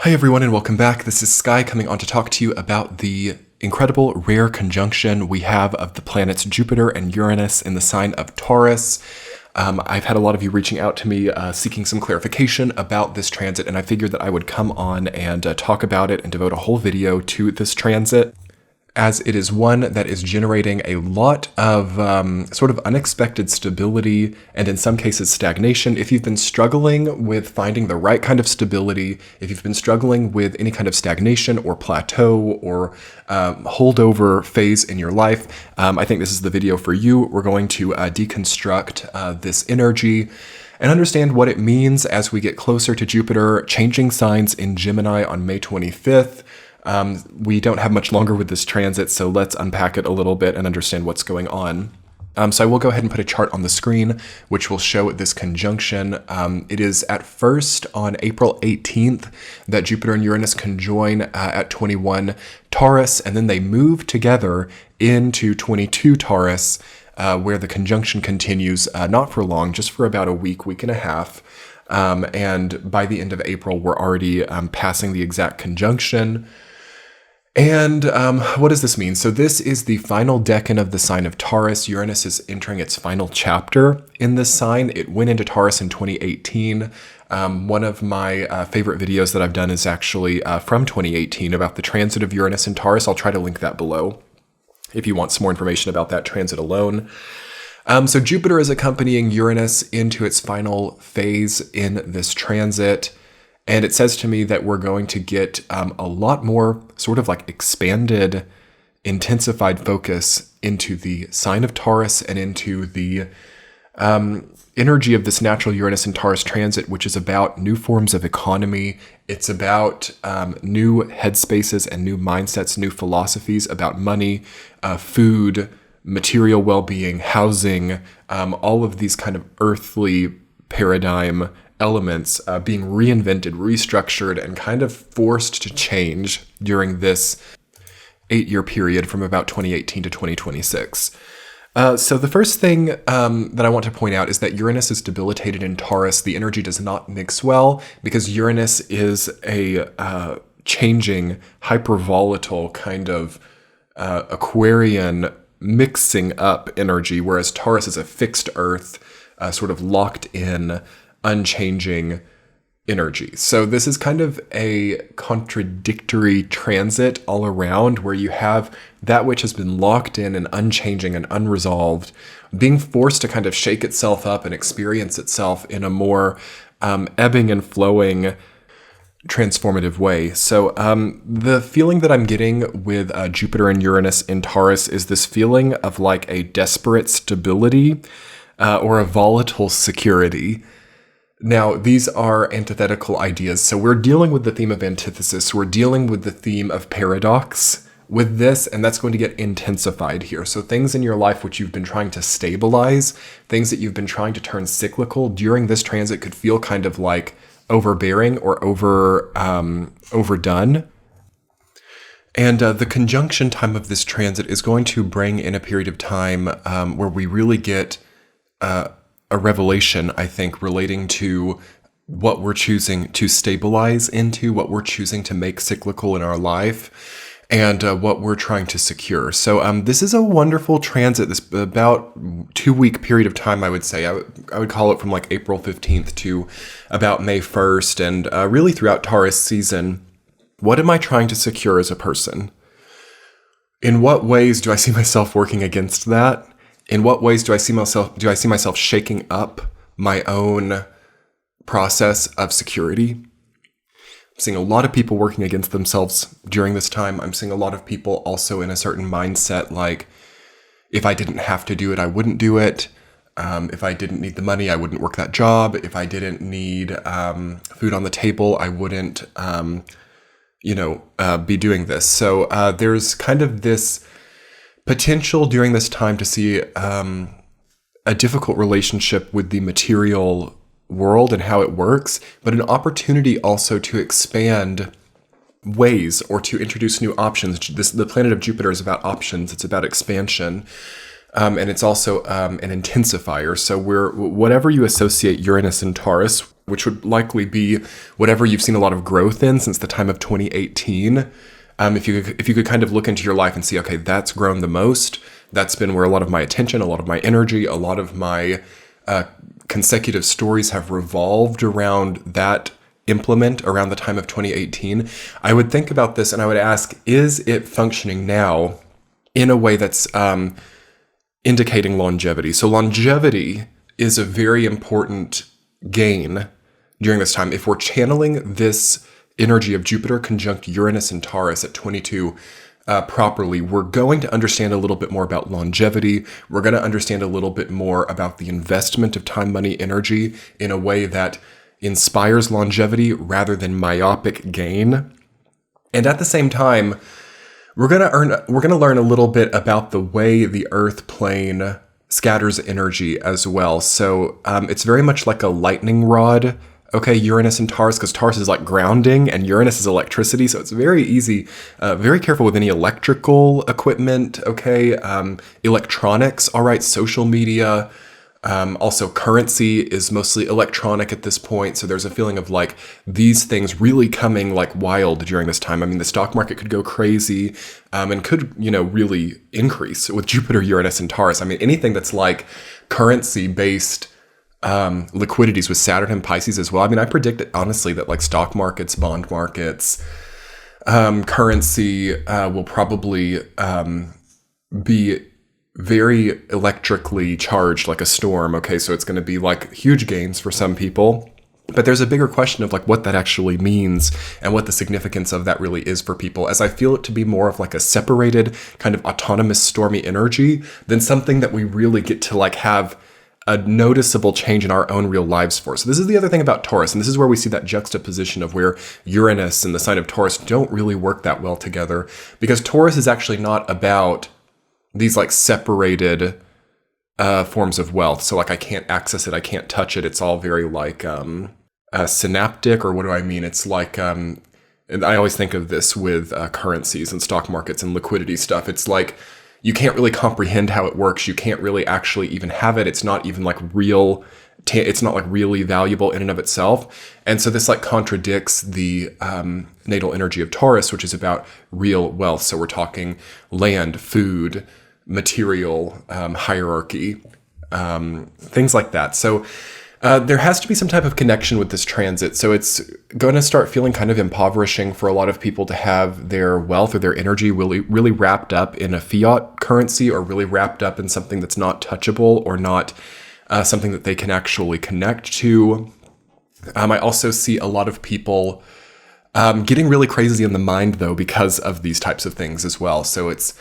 Hi everyone and welcome back. This is Sky coming on to talk to you about the incredible rare conjunction we have of the planets Jupiter and Uranus in the sign of Taurus. I've had a lot of you reaching out to me seeking some clarification about this transit, and I figured that I would come on and talk about it and devote a whole video to this transit, as it is one that is generating a lot of sort of unexpected stability and in some cases stagnation. If you've been struggling with finding the right kind of stability, if you've been struggling with any kind of stagnation or plateau or holdover phase in your life, I think this is the video for you. We're going to deconstruct this energy and understand what it means as we get closer to Jupiter changing signs in Gemini on May 25th. We don't have much longer with this transit, so let's unpack it a little bit and understand what's going on. So I will go ahead and put a chart on the screen, which will show this conjunction. It is at first on April 18th that Jupiter and Uranus conjoin at 21 Taurus, and then they move together into 22 Taurus, where the conjunction continues, not for long, just for about a week and a half. And by the end of April, we're already passing the exact conjunction. And what does this mean? So this is the final decan of the sign of Taurus. Uranus is entering its final chapter in this sign. It went into Taurus in 2018. One of my favorite videos that I've done is actually from 2018 about the transit of Uranus in Taurus. I'll try to link that below if you want some more information about that transit alone. So Jupiter is accompanying Uranus into its final phase in this transit. And it says to me that we're going to get a lot more sort of like expanded, intensified focus into the sign of Taurus and into the energy of this natural Uranus and Taurus transit, which is about new forms of economy. It's about new headspaces and new mindsets, new philosophies about money, food, material well-being, housing, all of these kind of earthly paradigm elements being reinvented, restructured, and kind of forced to change during this 8-year period from about 2018 to 2026. So the first thing that I want to point out is that Uranus is debilitated in Taurus. The energy does not mix well because Uranus is a changing, hyper-volatile kind of Aquarian mixing up energy, whereas Taurus is a fixed earth, sort of locked in, unchanging energy. So this is kind of a contradictory transit all around, where you have that which has been locked in and unchanging and unresolved being forced to kind of shake itself up and experience itself in a more ebbing and flowing transformative way. So the feeling that I'm getting with Jupiter and Uranus in Taurus is this feeling of like a desperate stability or a volatile security. Now, these are antithetical ideas. So we're dealing with the theme of antithesis. We're dealing with the theme of paradox with this, and that's going to get intensified here. So things in your life which you've been trying to stabilize, things that you've been trying to turn cyclical during this transit could feel kind of like overbearing or overdone. And the conjunction time of this transit is going to bring in a period of time where we really get a revelation, I think, relating to what we're choosing to stabilize into, what we're choosing to make cyclical in our life, and what we're trying to secure. So this is a wonderful transit, this about 2-week period of time, I would say. I would call it from like April 15th to about May 1st, and really throughout Taurus season. What am I trying to secure as a person? In what ways do I see myself working against that? In what ways do I see myself shaking up my own process of security? I'm seeing a lot of people working against themselves during this time. I'm seeing a lot of people also in a certain mindset, like, if I didn't have to do it, I wouldn't do it. If I didn't need the money, I wouldn't work that job. If I didn't need food on the table, I wouldn't, be doing this. So there's kind of this potential during this time to see a difficult relationship with the material world and how it works, but an opportunity also to expand ways or to introduce new options. The planet of Jupiter is about options. It's about expansion. And it's also an intensifier. So whatever you associate Uranus and Taurus which would likely be whatever you've seen a lot of growth in since the time of 2018. If you could kind of look into your life and see, okay, that's grown the most. That's been where a lot of my attention, a lot of my energy, a lot of my consecutive stories have revolved around that implement around the time of 2018. I would think about this and I would ask, is it functioning now in a way that's indicating longevity? So longevity is a very important gain during this time. If we're channeling this energy of Jupiter conjunct Uranus and Taurus at 22 properly, we're going to understand a little bit more about longevity. We're going to understand a little bit more about the investment of time, money, energy in a way that inspires longevity rather than myopic gain. And at the same time, we're going to learn a little bit about the way the Earth plane scatters energy as well. So it's very much like a lightning rod. Okay, Uranus and Taurus, because Taurus is like grounding and Uranus is electricity. So it's very easy, very careful with any electrical equipment, okay? Electronics, all right, social media. Also currency is mostly electronic at this point. So there's a feeling of like these things really coming like wild during this time. I mean, the stock market could go crazy and could, really increase with Jupiter, Uranus, and Taurus. I mean, anything that's like currency based liquidities with Saturn and Pisces as well. I mean, I predict honestly that like stock markets, bond markets, currency will probably be very electrically charged like a storm. Okay, so it's going to be like huge gains for some people. But there's a bigger question of like what that actually means and what the significance of that really is for people, as I feel it to be more of like a separated kind of autonomous stormy energy than something that we really get to like have a noticeable change in our own real lives for. So this is the other thing about Taurus, and this is where we see that juxtaposition of where Uranus and the sign of Taurus don't really work that well together, because Taurus is actually not about these like separated forms of wealth. So like I can't access it, I can't touch it. It's all very like synaptic, or what do I mean? It's like, and I always think of this with currencies and stock markets and liquidity stuff. It's like, you can't really comprehend how it works. You can't really actually even have it. It's not even like real. It's not like really valuable in and of itself. And so this like contradicts the natal energy of Taurus, which is about real wealth. So we're talking land, food, material, hierarchy, things like that. So there has to be some type of connection with this transit. So it's going to start feeling kind of impoverishing for a lot of people to have their wealth or their energy really wrapped up in a fiat currency, or really wrapped up in something that's not touchable or not something that they can actually connect to. I also see a lot of people getting really crazy in the mind, though, because of these types of things as well. So it's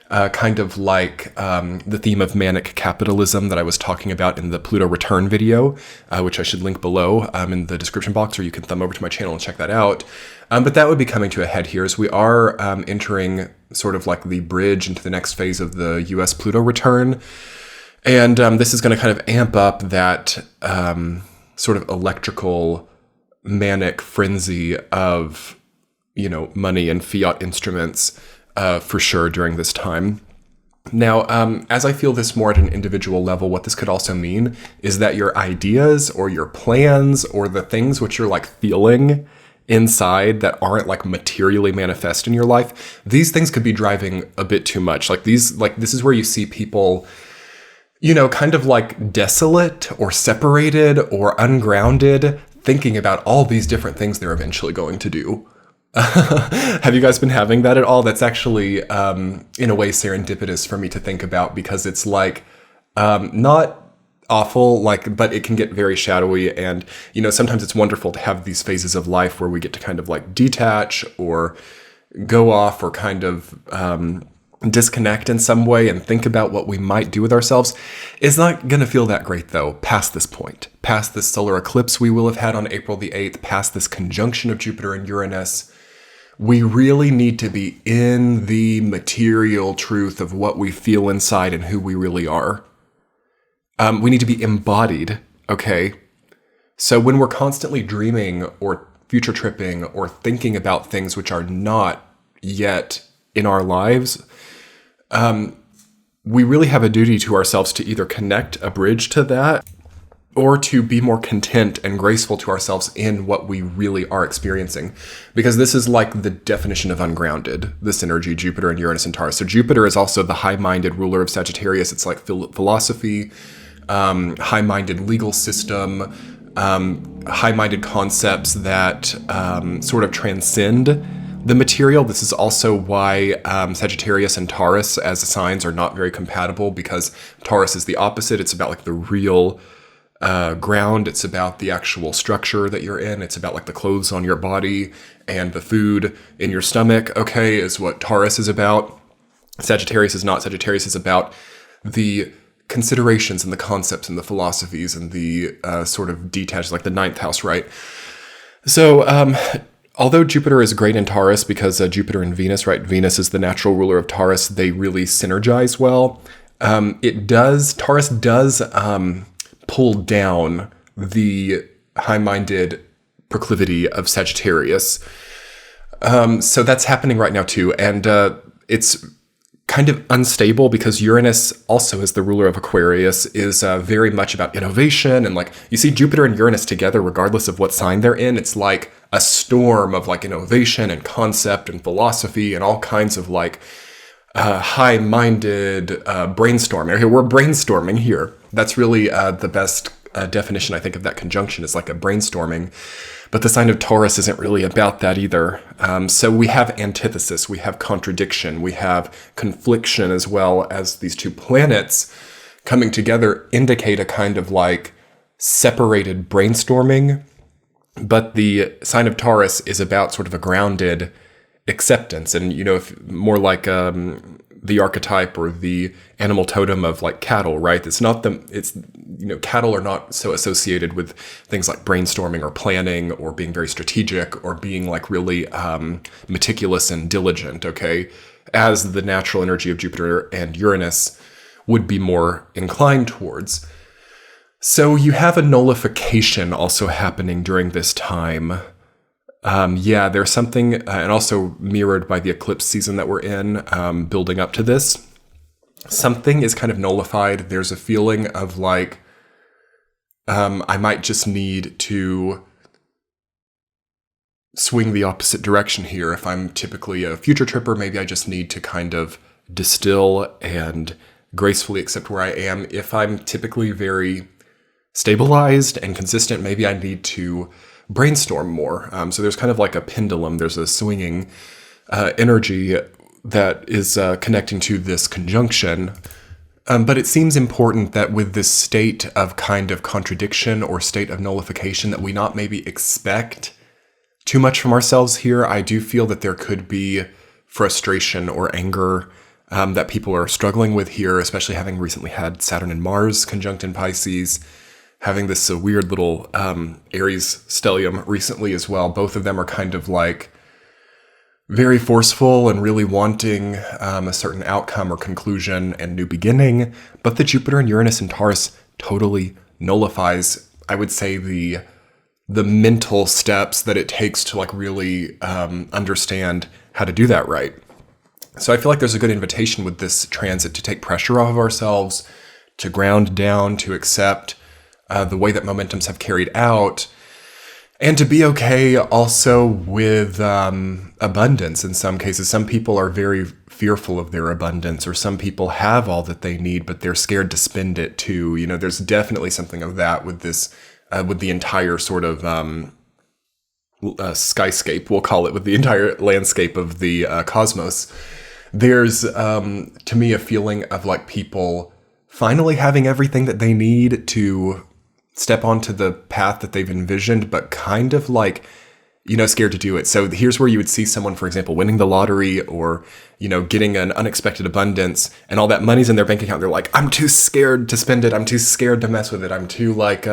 kind of like the theme of manic capitalism that I was talking about in the Pluto return video, which I should link below in the description box, or you can thumb over to my channel and check that out. But that would be coming to a head here, as we are entering sort of like the bridge into the next phase of the US Pluto return. And this is going to kind of amp up that sort of electrical manic frenzy of, money and fiat instruments for sure during this time. Now, as I feel this more at an individual level, what this could also mean is that your ideas or your plans or the things which you're like feeling inside that aren't like materially manifest in your life, these things could be driving a bit too much. This is where you see people, kind of like desolate or separated or ungrounded, thinking about all these different things they're eventually going to do. Have you guys been having that at all? That's actually, in a way, serendipitous for me to think about, because it's like, not awful, but it can get very shadowy. And, sometimes it's wonderful to have these phases of life where we get to kind of like detach or go off or kind of, disconnect in some way and think about what we might do with ourselves. It's not going to feel that great, though, past this point, past this solar eclipse we will have had on April the 8th, past this conjunction of Jupiter and Uranus. We really need to be in the material truth of what we feel inside and who we really are. We need to be embodied, okay? So when we're constantly dreaming or future tripping or thinking about things which are not yet in our lives, we really have a duty to ourselves to either connect a bridge to that or to be more content and graceful to ourselves in what we really are experiencing. Because this is like the definition of ungrounded, this energy, Jupiter and Uranus and Taurus. So Jupiter is also the high-minded ruler of Sagittarius. It's like philosophy, high-minded legal system, high-minded concepts that sort of transcend the material. This is also why Sagittarius and Taurus as signs are not very compatible, because Taurus is the opposite. It's about like the real ground. It's about the actual structure that you're in. It's about like the clothes on your body and the food in your stomach, okay, is what Taurus is about. Sagittarius is not. Sagittarius is about the considerations and the concepts and the philosophies and the sort of detached, like the ninth house, right? So, although Jupiter is great in Taurus because Jupiter and Venus, right? Venus is the natural ruler of Taurus. They really synergize well. Taurus does pull down the high-minded proclivity of Sagittarius. So that's happening right now too. And it's kind of unstable because Uranus, also as the ruler of Aquarius, is very much about innovation. And like, you see Jupiter and Uranus together, regardless of what sign they're in, it's like a storm of like innovation and concept and philosophy and all kinds of like high-minded brainstorming. Okay, we're brainstorming here. That's really the best definition, I think, of that conjunction, is like a brainstorming. But the sign of Taurus isn't really about that either. So we have antithesis, we have contradiction, we have confliction, as well as these two planets coming together indicate a kind of like separated brainstorming. But the sign of Taurus is about sort of a grounded acceptance, and if more like the archetype or the animal totem of like cattle, right? Cattle are not so associated with things like brainstorming or planning or being very strategic or being like really meticulous and diligent, okay? As the natural energy of Jupiter and Uranus would be more inclined towards. So you have a nullification also happening during this time. There's something, and also mirrored by the eclipse season that we're in, building up to this. Something is kind of nullified. There's a feeling of like, I might just need to swing the opposite direction here. If I'm typically a future tripper, maybe I just need to kind of distill and gracefully accept where I am. If I'm typically very stabilized and consistent, maybe I need to brainstorm more. So there's kind of like a pendulum. There's a swinging energy that is connecting to this conjunction. But it seems important that with this state of kind of contradiction or state of nullification, that we not maybe expect too much from ourselves here. I do feel that there could be frustration or anger that people are struggling with here, especially having recently had Saturn and Mars conjunct in Pisces, having this weird little Aries stellium recently as well. Both of them are kind of like very forceful and really wanting a certain outcome or conclusion and new beginning. But the Jupiter and Uranus and Taurus totally nullifies, I would say, the mental steps that it takes to like really understand how to do that right. So I feel like there's a good invitation with this transit to take pressure off of ourselves, to ground down, to accept the way that momentums have carried out, and to be okay also with abundance in some cases. Some people are very fearful of their abundance, or some people have all that they need, but they're scared to spend it too. There's definitely something of that with this, with the entire sort of skyscape, we'll call it, with the entire landscape of the cosmos. There's, to me, a feeling of like people finally having everything that they need to step onto the path that they've envisioned, but kind of like, scared to do it. So here's where you would see someone, for example, winning the lottery or, getting an unexpected abundance, and all that money's in their bank account. They're like, I'm too scared to spend it. I'm too scared to mess with it. I'm too like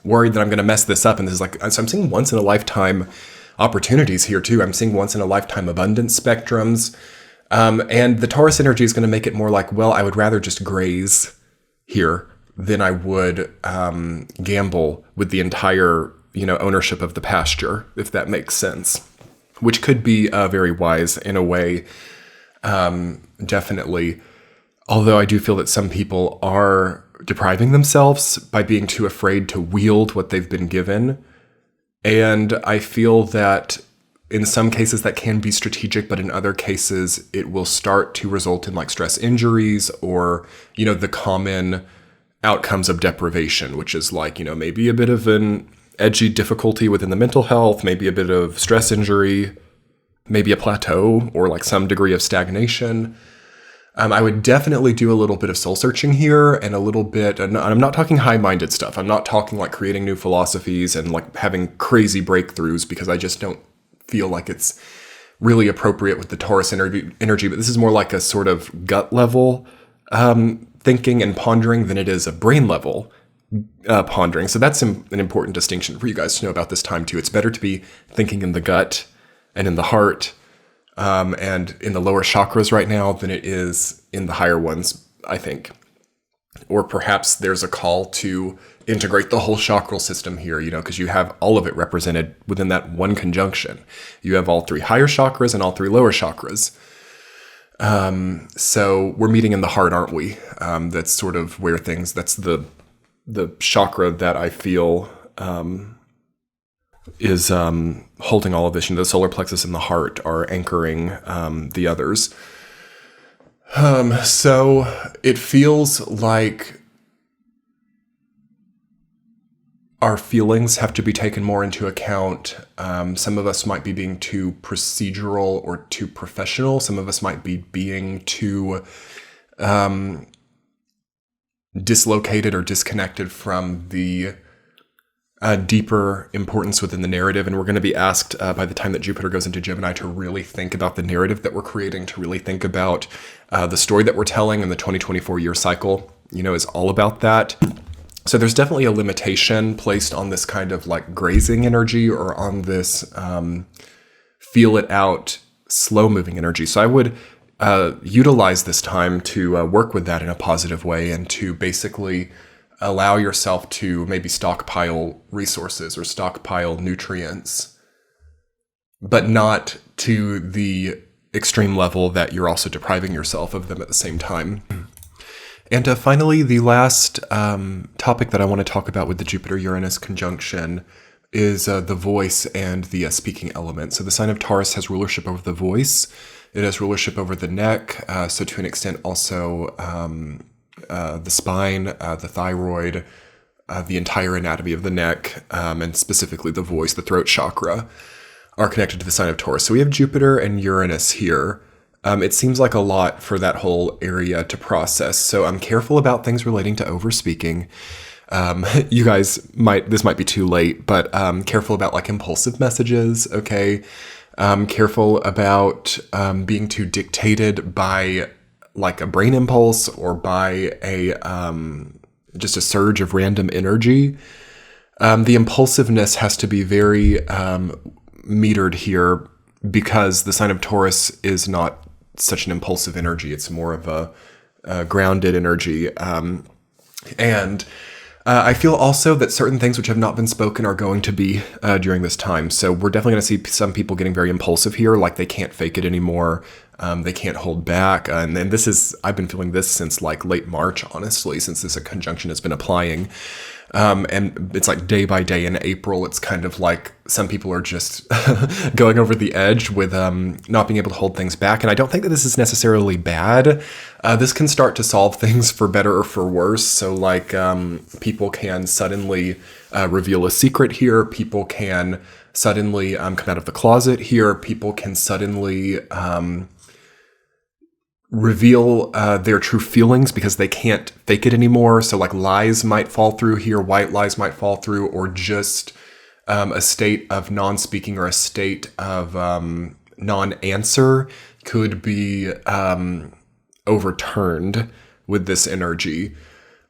worried that I'm going to mess this up. And this is like, so I'm seeing once in a lifetime opportunities here too. I'm seeing once in a lifetime abundance spectrums. And the Taurus energy is going to make it more like, well, I would rather just graze here than I would gamble with the entire, ownership of the pasture, if that makes sense. Which could be very wise in a way, definitely. Although I do feel that some people are depriving themselves by being too afraid to wield what they've been given. And I feel that in some cases that can be strategic, but in other cases it will start to result in like stress injuries or, the common outcomes of deprivation, which is like, maybe a bit of an edgy difficulty within the mental health, maybe a bit of stress injury, maybe a plateau or like some degree of stagnation. I would definitely do a little bit of soul searching here and a little bit, and I'm not talking high-minded stuff. I'm not talking like creating new philosophies and like having crazy breakthroughs, because I just don't feel like it's really appropriate with the Taurus energy. But this is more like a sort of gut level thinking and pondering than it is a brain level pondering. So that's an important distinction for you guys to know about this time too. It's better to be thinking in the gut and in the heart and in the lower chakras right now than it is in the higher ones, I think. Or perhaps there's a call to integrate the whole chakral system here, because you have all of it represented within that one conjunction. You have all three higher chakras and all three lower chakras. So we're meeting in the heart, aren't we? That's sort of where that's the chakra that I feel is holding all of this. The solar plexus and the heart are anchoring the others. So it feels like our feelings have to be taken more into account. Some of us might be being too procedural or too professional. Some of us might be being too dislocated or disconnected from the deeper importance within the narrative. And we're going to be asked by the time that Jupiter goes into Gemini to really think about the narrative that we're creating, to really think about the story that we're telling. And the 2024 year cycle, is all about that. So there's definitely a limitation placed on this kind of like grazing energy or on this feel it out, slow moving energy. So I would utilize this time to work with that in a positive way and to basically allow yourself to maybe stockpile resources or stockpile nutrients, but not to the extreme level that you're also depriving yourself of them at the same time. And finally, the last topic that I want to talk about with the Jupiter-Uranus conjunction is the voice and the speaking element. So the sign of Taurus has rulership over the voice. It has rulership over the neck. So to an extent also the spine, the thyroid, the entire anatomy of the neck, and specifically the voice, the throat chakra, are connected to the sign of Taurus. So we have Jupiter and Uranus here. It seems like a lot for that whole area to process. So I'm careful about things relating to overspeaking. You guys this might be too late, but careful about like impulsive messages, okay? Careful about being too dictated by like a brain impulse or by a just a surge of random energy. The impulsiveness has to be very metered here, because the sign of Taurus is not such an impulsive energy. It's more of a grounded energy. And I feel also that certain things which have not been spoken are going to be during this time. So we're definitely going to see some people getting very impulsive here, like they can't fake it anymore. They can't hold back. And then I've been feeling this since like late March, honestly, since this conjunction has been applying. And it's like day by day in April, it's kind of like some people are just going over the edge with not being able to hold things back. And I don't think that this is necessarily bad. This can start to solve things for better or for worse. So like people can suddenly reveal a secret here. People can suddenly come out of the closet here. People can suddenly reveal their true feelings because they can't fake it anymore. So like lies might fall through here, white lies might fall through, or just a state of non-speaking or a state of non-answer could be overturned with this energy,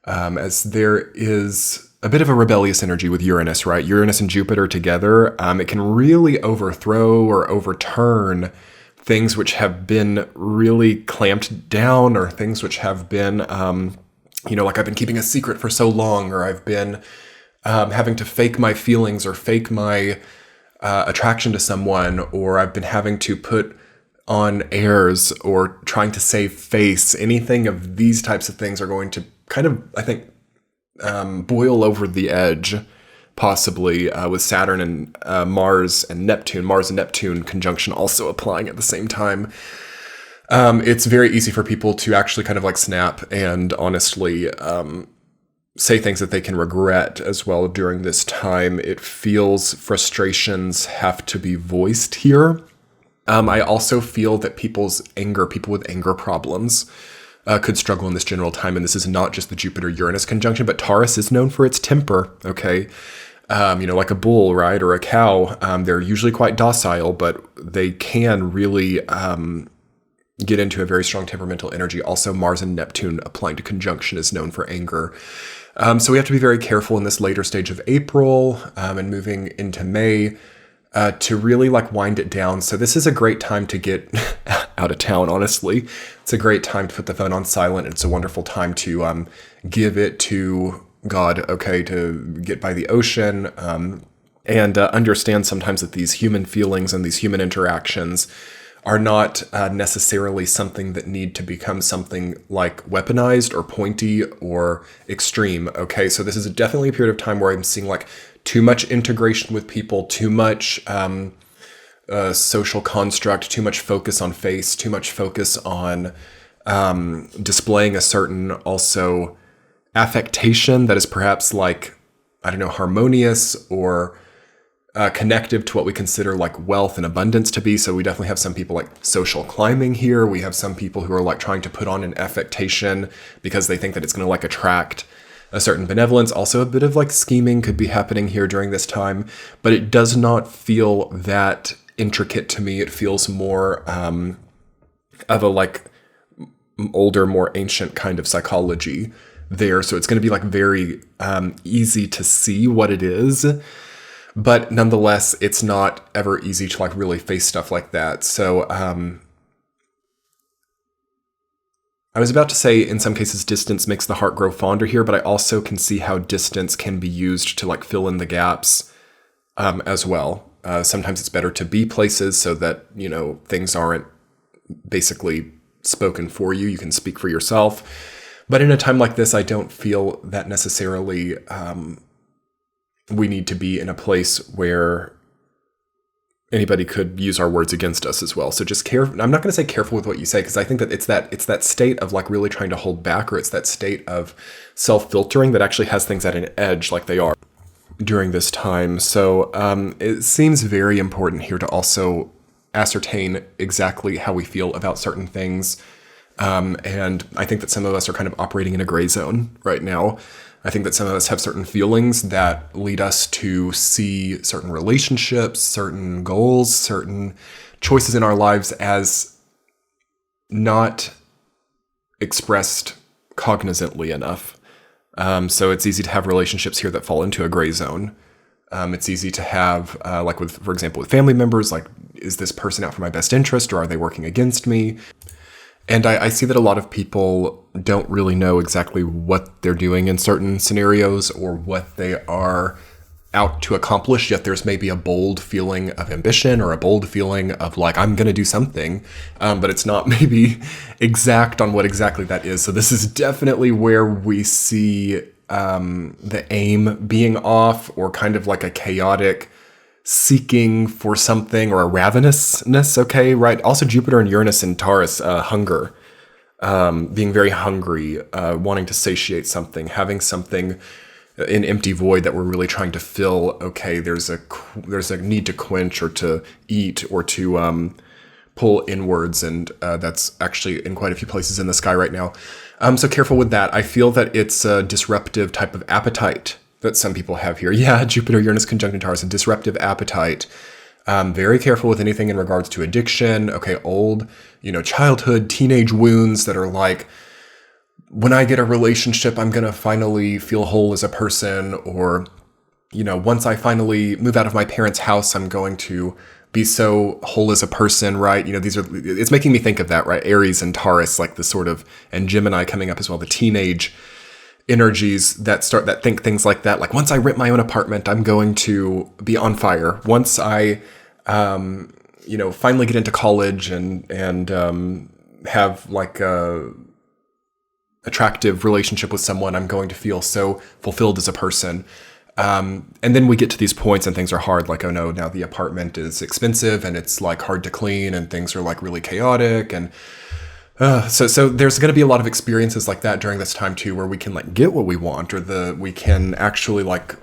as there is a bit of a rebellious energy with Uranus, right? Uranus and Jupiter together, it can really overthrow or overturn things which have been really clamped down, or things which have been, like I've been keeping a secret for so long, or I've been having to fake my feelings or fake my attraction to someone, or I've been having to put on airs or trying to save face. Anything of these types of things are going to kind of, I think, boil over the edge, possibly with Saturn and Mars and Neptune conjunction also applying at the same time. It's very easy for people to actually kind of like snap and honestly say things that they can regret as well during this time. It feels frustrations have to be voiced here. I also feel that people with anger problems could struggle in this general time. And this is not just the Jupiter-Uranus conjunction, but Taurus is known for its temper, okay? Like a bull, right, or a cow. They're usually quite docile, but they can really get into a very strong temperamental energy. Also, Mars and Neptune applying to conjunction is known for anger. So we have to be very careful in this later stage of April and moving into May to really like wind it down. So this is a great time to get out of town, honestly. It's a great time to put the phone on silent. It's a wonderful time to give it to God, okay, to get by the ocean and understand sometimes that these human feelings and these human interactions are not necessarily something that need to become something like weaponized or pointy or extreme, okay? So this is definitely a period of time where I'm seeing like too much integration with people, too much social construct, too much focus on face, too much focus on displaying a certain also affectation that is perhaps like, I don't know, harmonious or connective to what we consider like wealth and abundance to be. So we definitely have some people like social climbing here. We have some people who are like trying to put on an affectation because they think that it's going to like attract a certain benevolence. Also a bit of like scheming could be happening here during this time, but it does not feel that intricate to me. It feels more of a like older, more ancient kind of psychology there. So it's going to be like very easy to see what it is. But nonetheless, it's not ever easy to like really face stuff like that. So I was about to say in some cases distance makes the heart grow fonder here, but I also can see how distance can be used to like fill in the gaps as well. Sometimes it's better to be places so that, you know, things aren't basically spoken for you. You can speak for yourself. But in a time like this, I don't feel that necessarily we need to be in a place where anybody could use our words against us as well. So just I'm not going to say careful with what you say, because I think that it's that state of like really trying to hold back, or it's that state of self-filtering that actually has things at an edge like they are during this time. So it seems very important here to also ascertain exactly how we feel about certain things. And I think that some of us are kind of operating in a gray zone right now. I think that some of us have certain feelings that lead us to see certain relationships, certain goals, certain choices in our lives as not expressed cognizantly enough. So it's easy to have relationships here that fall into a gray zone. It's easy to have, like with, for example, with family members, like, is this person out for my best interest or are they working against me? And I see that a lot of people don't really know exactly what they're doing in certain scenarios or what they are out to accomplish, yet there's maybe a bold feeling of ambition or a bold feeling of like, I'm going to do something, but it's not maybe exact on what exactly that is. So this is definitely where we see the aim being off, or kind of like a chaotic seeking for something, or a ravenousness, okay, right? Also Jupiter and Uranus and Taurus, hunger, being very hungry, wanting to satiate something, having something, an empty void that we're really trying to fill. Okay, there's a need to quench or to eat or to pull inwards, and that's actually in quite a few places in the sky right now. So careful with that. I feel that it's a disruptive type of appetite that some people have here. Yeah, Jupiter, Uranus conjunct Taurus, a disruptive appetite. Very careful with anything in regards to addiction. Okay, old, childhood, teenage wounds that are like, when I get a relationship, I'm going to finally feel whole as a person. Or, once I finally move out of my parents' house, I'm going to be so whole as a person, right? It's making me think of that, right? Aries and Taurus, like the sort of, and Gemini coming up as well, the teenage energies that think things like that. Like, once I rent my own apartment, I'm going to be on fire. Once I, finally get into college and have like attractive relationship with someone, I'm going to feel so fulfilled as a person. And then we get to these points and things are hard. Like, oh no, now the apartment is expensive and it's like hard to clean and things are like really chaotic. And so there's going to be a lot of experiences like that during this time too, where we can like get what we want, or we can actually like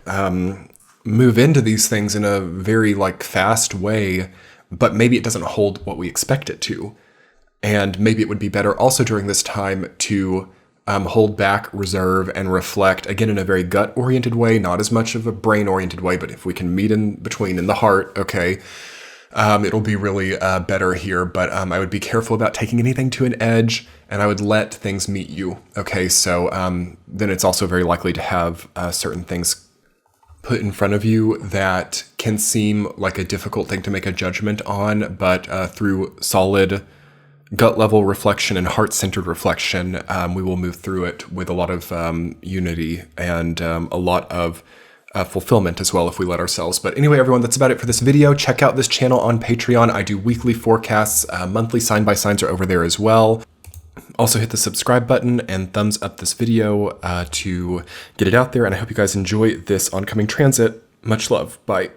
move into these things in a very like fast way, but maybe it doesn't hold what we expect it to. And maybe it would be better also during this time to hold back, reserve, and reflect, again, in a very gut-oriented way, not as much of a brain-oriented way, but if we can meet in between, in the heart, okay, it'll be really better here. But I would be careful about taking anything to an edge, and I would let things meet you, okay? So then it's also very likely to have certain things put in front of you that can seem like a difficult thing to make a judgment on, but through solid gut level reflection and heart-centered reflection, we will move through it with a lot of unity and a lot of fulfillment as well if we let ourselves. But anyway, everyone, that's about it for this video. Check out this channel on Patreon. I do weekly forecasts. Monthly sign-by-signs are over there as well. Also hit the subscribe button and thumbs up this video to get it out there. And I hope you guys enjoy this oncoming transit. Much love. Bye.